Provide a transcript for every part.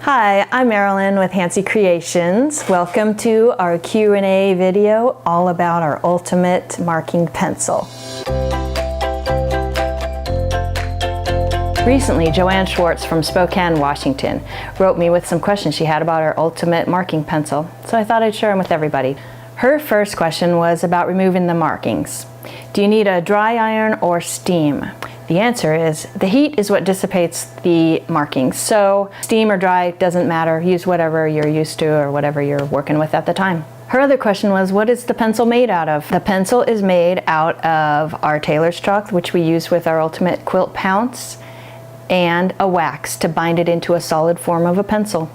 Hi, I'm Marilyn with Hancy Creations. Welcome to our Q&A video all about our ultimate marking pencil. Recently, Joanne Schwartz from Spokane, Washington, wrote me with some questions she had about our ultimate marking pencil, so I thought I'd share them with everybody. Her first question was about removing the markings. Do you need a dry iron or steam? The answer is the heat is what dissipates the markings, so steam or dry doesn't matter. Use whatever you're used to or whatever you're working with at the time. Her other question was, what is the pencil made out of? The pencil is made out of our tailor's chalk, which we use with our ultimate quilt pounce, and a wax to bind it into a solid form of a pencil.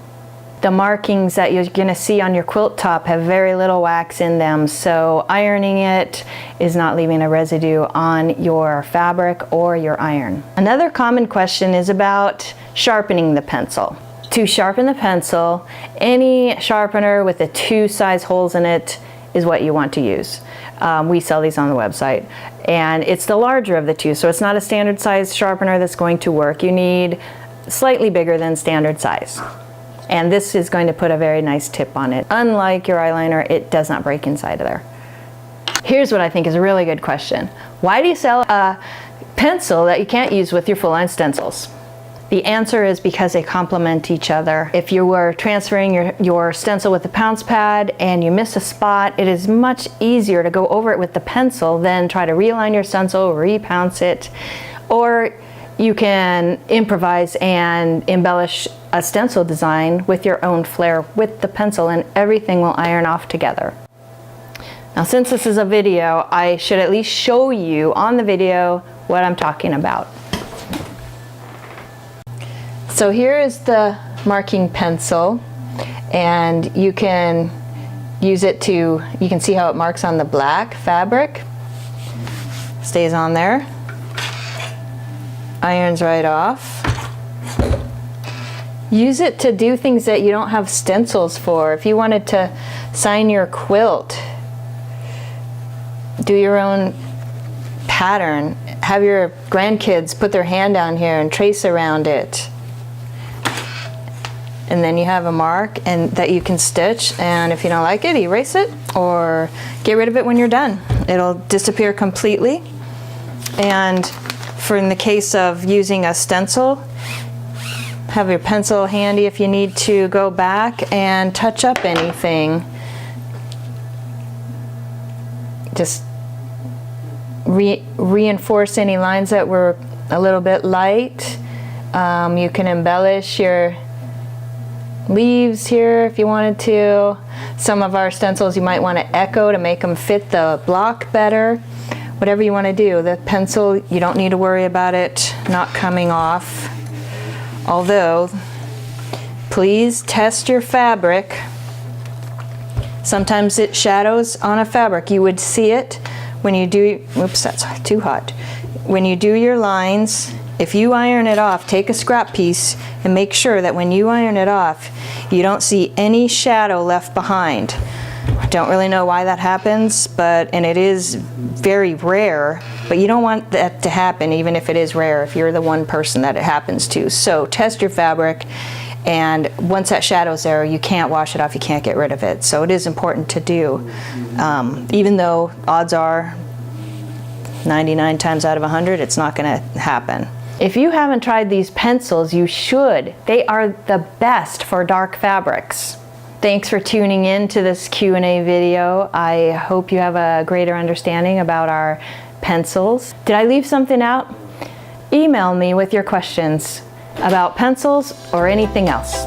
The markings that you're going to see on your quilt top have very little wax in them, so ironing it is not leaving a residue on your fabric or your iron. Another common question is about sharpening the pencil. To sharpen the pencil, any sharpener with the 2 size holes in it is what you want to use. We sell these on the website, and it's the larger of the 2, so it's not a standard size sharpener that's going to work. You need slightly bigger than standard size. And this is going to put a very nice tip on it. Unlike your eyeliner, it does not break inside of there. Here's what I think is a really good question. Why do you sell a pencil that you can't use with your full line stencils? The answer is because they complement each other. If you were transferring your stencil with the pounce pad and you miss a spot, it is much easier to go over it with the pencil than try to realign your stencil, repounce it, or you can improvise and embellish a stencil design with your own flair with the pencil, and everything will iron off together. Now, since this is a video, I should at least show you on the video what I'm talking about. So here is the marking pencil, and you can use it to, you can see how it marks on the black fabric. Stays on there. Irons right off. Use it to do things that you don't have stencils for. If you wanted to sign your quilt, do your own pattern, have your grandkids put their hand down here and trace around it. And then you have a mark and that you can stitch, and if you don't like it, erase it or get rid of it when you're done. It'll disappear completely. And in the case of using a stencil, have your pencil handy if you need to go back and touch up anything. Just reinforce any lines that were a little bit light. You can embellish your leaves here if you wanted to. Some of our stencils you might want to echo to make them fit the block better. Whatever you want to do. The pencil, you don't need to worry about it not coming off. Although, please test your fabric. Sometimes it shadows on a fabric. You would see it when you do, oops, that's too hot. When you do your lines, if you iron it off, take a scrap piece and make sure that when you iron it off, you don't see any shadow left behind. I don't really know why that happens, and it is very rare, but you don't want that to happen even if it is rare, if you're the one person that it happens to. So test your fabric, and once that shadow's there, you can't wash it off, you can't get rid of it. So it is important to do, even though odds are 99 times out of 100, it's not gonna happen. If you haven't tried these pencils, you should. They are the best for dark fabrics. Thanks for tuning in to this Q&A video. I hope you have a greater understanding about our pencils. Did I leave something out? Email me with your questions about pencils or anything else.